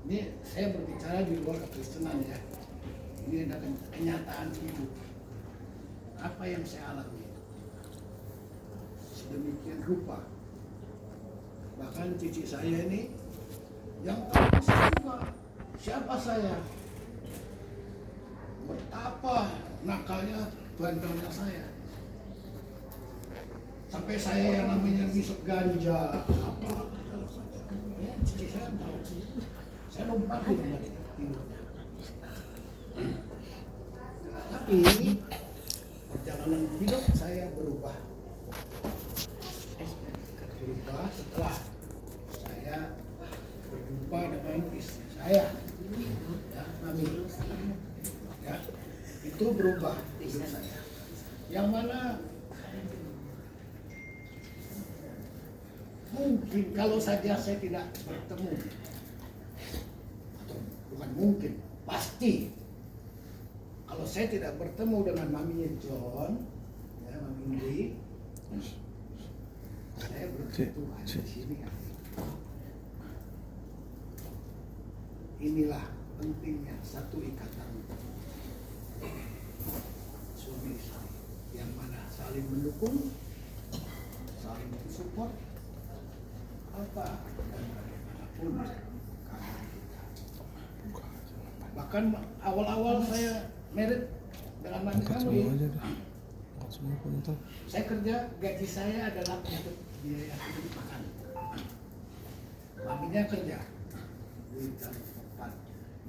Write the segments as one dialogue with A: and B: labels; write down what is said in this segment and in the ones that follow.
A: Ini saya berbicara di luar kekristenan ya. Ini ada kenyataan hidup. Apa yang saya alami sedemikian rupa. Bahkan cici saya ini yang tahu juga siapa saya, betapa nakalnya bandelnya saya. Sampai saya yang namanya ngisep ganja apa ya, cici saya tahu. Saya lompatin tidurnya. Tapi perjalanan hidup saya berubah setelah saya berjumpa dengan istri saya, ya, Mami. Ya, itu berubah hidup saya. Yang mana mungkin kalau saja saya tidak bertemu, atau bukan mungkin, pasti kalau saya tidak bertemu dengan maminya John, ya, Mami Indri, saya bertentu ada di sini. Inilah pentingnya satu ikatan suami istri yang mana saling mendukung, saling support, apa dan bagaimanapun keadaan kita. Bahkan awal-awal saya merit dengan mami kamu, saya kerja, gaji saya adalah untuk biaya hidup makan. Maminya kerja di tempat,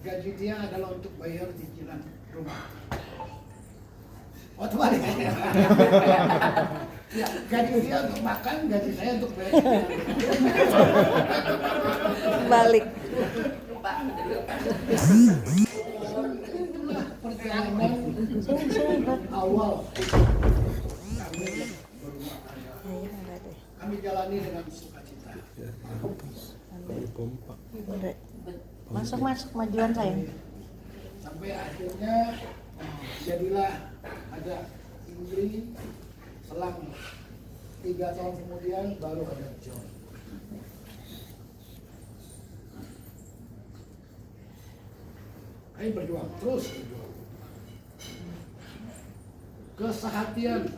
A: gaji dia adalah untuk bayar cicilan rumah. Oh terbalik. Ya, gaji dia untuk makan, gaji saya untuk bayar
B: balik.
A: Itulah perjalanan awal kami berumah tangga. Kami jalani dengan sukacita.
B: Masuk majuan saya.
A: Sampai akhirnya jadilah ada Indri. Selang 3 tahun kemudian baru ada John. Kami berjuang, terus berjuang. Kesehatian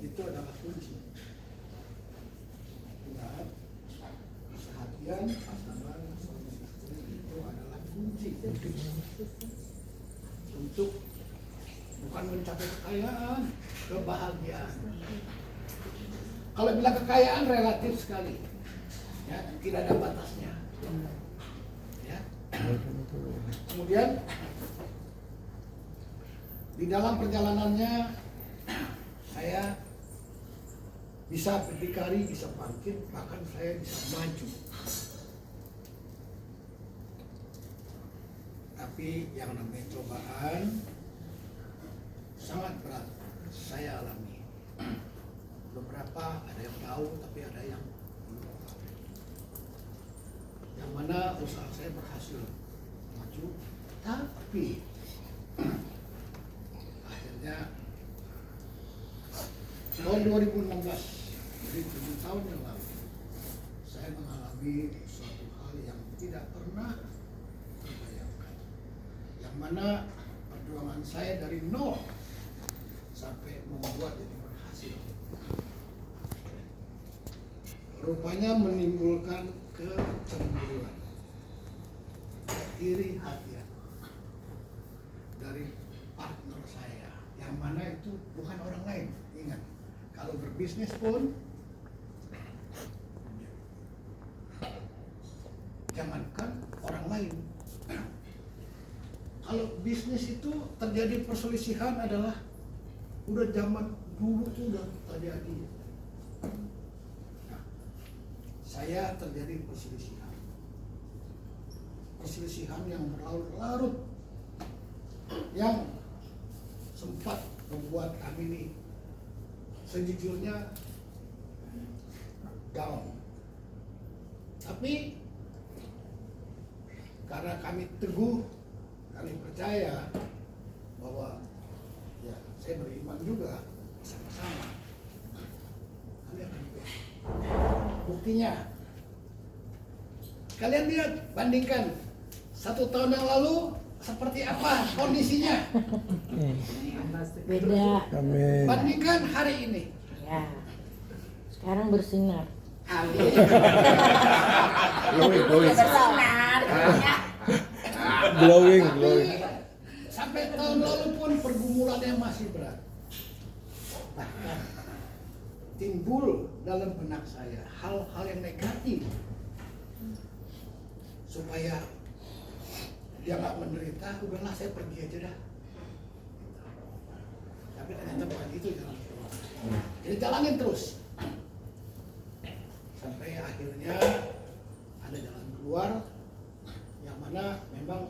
A: itu adalah kunci. Ingat, kesehatian pasangan suami istri itu adalah kunci untuk bukan mencapai kekayaan, kebahagiaan. Kalau bilang kekayaan relatif sekali, ya, tidak ada batasnya. Ya. Kemudian di dalam perjalanannya saya bisa berdikari, bisa bangkit, bahkan saya bisa maju. Tapi yang namanya cobaan sangat berat saya alami. Beberapa ada yang tahu, tapi ada yang belum tahu. Yang mana usaha saya berhasil maju, tapi akhirnya tahun 2016, jadi 7 tahun yang lalu, saya mengalami suatu hal yang tidak pernah terbayangkan. Yang mana perjuangan saya dari nol sampai membuat ini berhasil, rupanya menimbulkan kecemburuan, iri hati dari partner saya, yang mana itu bukan orang lain. Ingat, kalau berbisnis pun jangankan orang lain, kalau bisnis itu terjadi perselisihan adalah udah zaman dulu tuh udah terjadi. Nah, saya terjadi perselisihan yang berlarut-larut, yang sempat membuat kami ini sejujurnya down. Tapi karena kami teguh, kami percaya bahwa ya saya beriman juga sama-sama kami akan buktinya Kalian lihat, bandingkan 1 tahun yang lalu seperti apa kondisinya.
B: Beda.
C: Amin.
A: Bandingkan hari ini.
B: Ya. Sekarang bersinar.
D: Amin.
C: Glowing, glowing.
D: Bersinar.
C: Glowing, glowing.
A: Sampai tahun lalu pun pergumulannya masih berat. Bahkan timbul dalam benak saya hal-hal yang negatif supaya dia nggak menderita, udahlah saya pergi aja dah. Tapi ternyata bukan itu jalan keluar. Jadi jalanin terus sampai akhirnya ada jalan keluar yang mana memang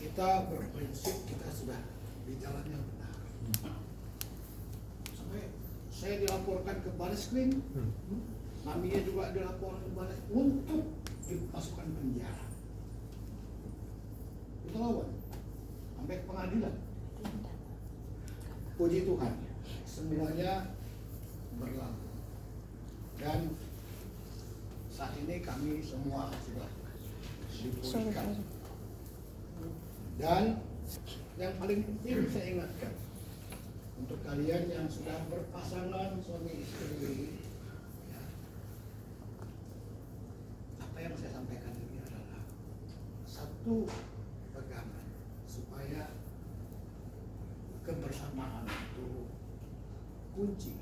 A: kita berprinsip kita sudah di jalan yang benar. Sampai saya dilaporkan ke Baris Krim, maminya juga dilaporkan ke Baris untuk dimasukkan penjara. Itu lawan sampai ke pengadilan. Puji Tuhan, semuanya berlalu. Dan saat ini kami semua sudah dipulihkan. Dan yang paling penting saya ingatkan untuk kalian yang sudah berpasangan suami istri, ya, apa yang saya sampaikan ini adalah satu pegangan supaya kebersamaan itu kunci.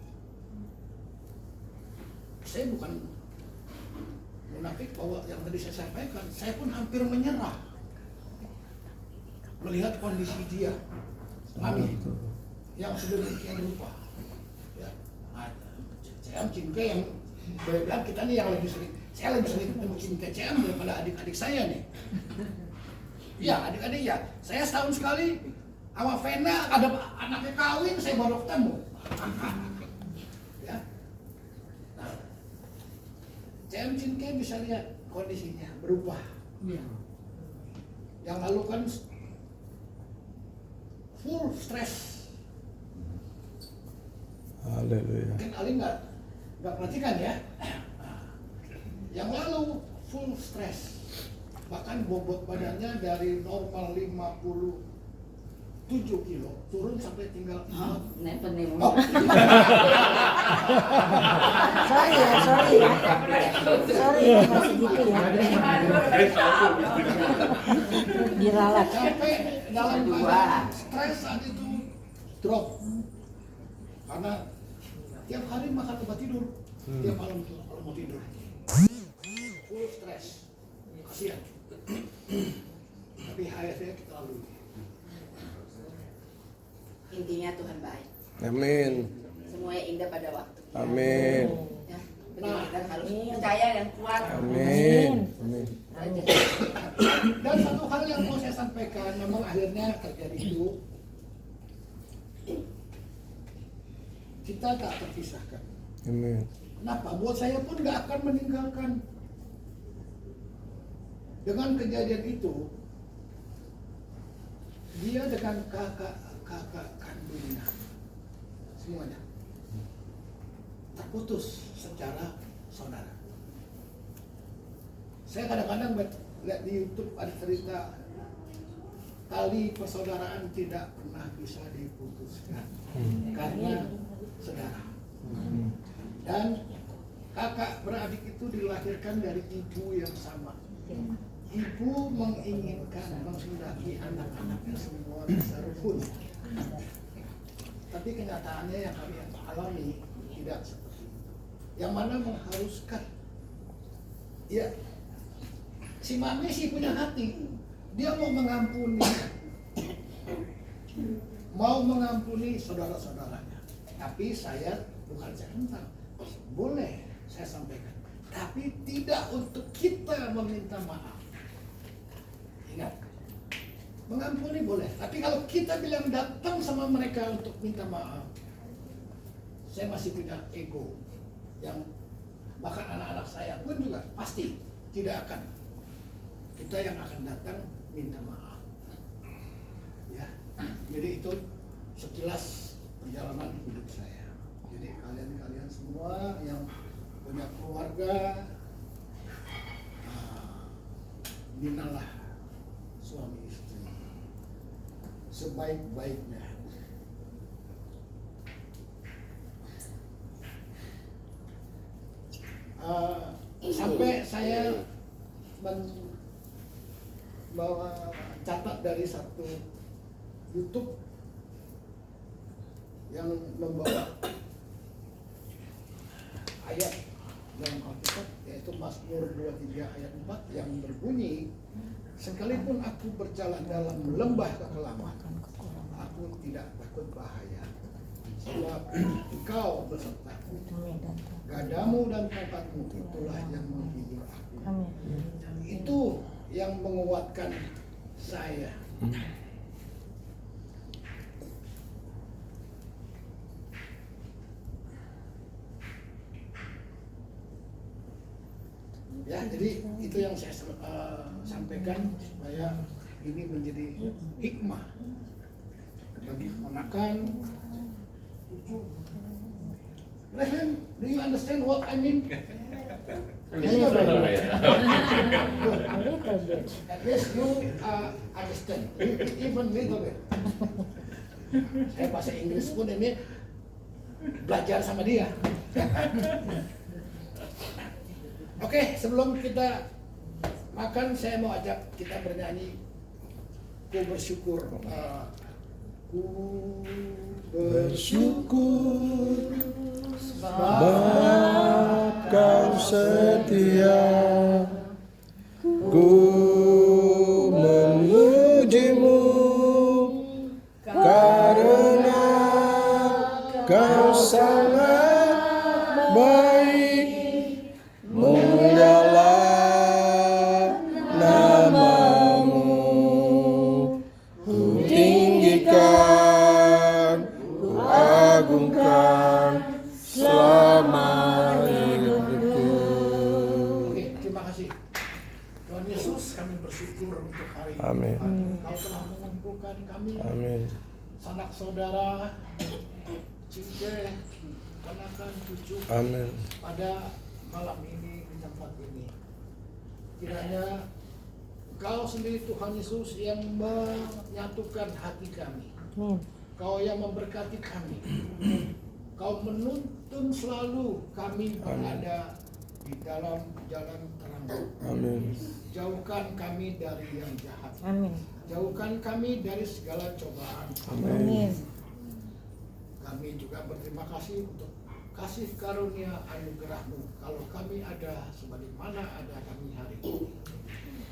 A: Saya bukan munafik bahwa yang tadi saya sampaikan, saya pun hampir menyerah melihat kondisi dia, mami, yang sedemikian rupa. Ya, saya Cinta yang bilang kita nih yang lebih sering, saya lebih sering ketemu Cinta CM daripada adik-adik saya nih. Ya, adik-adik ya, saya setahun sekali sama Vena ada anaknya kawin, saya baru ketemu. Ya, nah, CM Cinta bisa lihat kondisinya berubah. Yang lalu kan full stress.
C: Haleluya.
A: Mungkin Ali nggak perhatikan ya. Nah, yang lalu full stress, bahkan bobot badannya dari normal 57 kilo turun sampai tinggal 4.
D: Never nih.
A: Oh.
B: Sorry ya. Sorry ya, masih gitu ya. Diralat.
A: Sampai dalam keadaan stres saat itu drop karena tiap hari makan obat tidur, tiap malam kalau mau tidur full stres, kasihan. Tapi akhirnya kita lalui.
D: Intinya Tuhan baik.
C: Amin.
D: Semuanya indah pada waktu.
C: Amin.
D: Ya, jadi kita harus percaya dan kuat.
C: Amin. Amin.
D: Aja.
A: Dan satu hal yang mau saya sampaikan, memang akhirnya terjadi itu, kita tak terpisahkan.
C: Amin.
A: Kenapa? Buat saya pun nggak akan meninggalkan. Dengan kejadian itu, dia dengan kakak kandungnya, semuanya terputus secara saudara. Saya kadang-kadang lihat di YouTube ada cerita tali persaudaraan tidak pernah bisa diputuskan karena saudara. Dan kakak beradik itu dilahirkan dari ibu yang sama. Ibu menginginkan menghendaki anak-anaknya semua bisa rukun. Tapi kenyataannya yang kami alami tidak seperti itu. Yang mana mengharuskan, ya, si mami sih punya hati, dia mau mengampuni saudara-saudaranya. Tapi saya bukan saya tentang, boleh saya sampaikan, tapi tidak untuk kita meminta maaf. Ingat, mengampuni boleh, tapi kalau kita bilang datang sama mereka untuk minta maaf, saya masih punya ego yang bahkan anak-anak saya pun juga pasti tidak akan. Kita yang akan datang minta maaf. Ya, jadi itu sekilas perjalanan hidup saya. Jadi kalian semua yang punya keluarga, suami istri sebaik-baiknya. Sampai saya catat dari satu YouTube yang membawa ayat dalam Alkitab, yaitu Mazmur 23 ayat 4 yang berbunyi, sekalipun aku berjalan dalam lembah kekelaman, aku tidak takut bahaya, sebab Engkau besertaku. Gadamu dan tongkatmu itulah yang menghibur aku. Itu yang menguatkan saya. Ya, jadi itu yang saya sampaikan supaya ini menjadi hikmah bagi keponakan, cucu. Reverend, do you understand what I mean?
B: A little bit.
A: At least you understand, even little bit. Saya bahasa Inggris pun ini belajar sama dia. Oke, sebelum kita makan, saya mau ajak kita bernyanyi Ku Bersyukur. Ku
C: Bersyukur sebab Kau setia, ku memujimu karena Kau sangat baik. Mulialah namamu, ku tinggikan, ku agungkan selama hidupku.
A: Oke, terima kasih. Tuhan Yesus, kami bersyukur untuk hari ini.
C: Amin.
A: Kau telah mengumpulkan kami,
C: Amin.
A: sanak saudara, cinta, ponakan, cucu,
C: Amin.
A: pada malam ini di tempat ini. Kiranya Engkau sendiri Tuhan Yesus yang menyatukan hati kami. Kau yang memberkati kami. Kau menuntun selalu kami berada di dalam jalan terang.
C: Amin.
A: Jauhkan kami dari yang jahat.
B: Amin.
A: Jauhkan kami dari segala cobaan.
B: Amin.
A: Kami juga berterima kasih untuk kasih karunia anugerah-Mu. Kalau kami ada sebagaimana ada kami hari ini.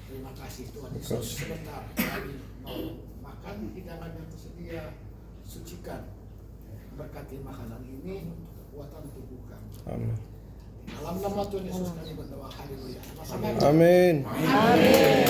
A: Terima kasih Tuhan Yesus. Sebentar kami mau makan hidangan yang tersedia, sucikan. Berkati makanan ini untuk kekuatan tubuh kami.
C: Amin.
A: Dalam nama Tuhan Yesus kami berdoa. Haleluya. Sama-sama.
C: Amin.
B: Amin. Amin.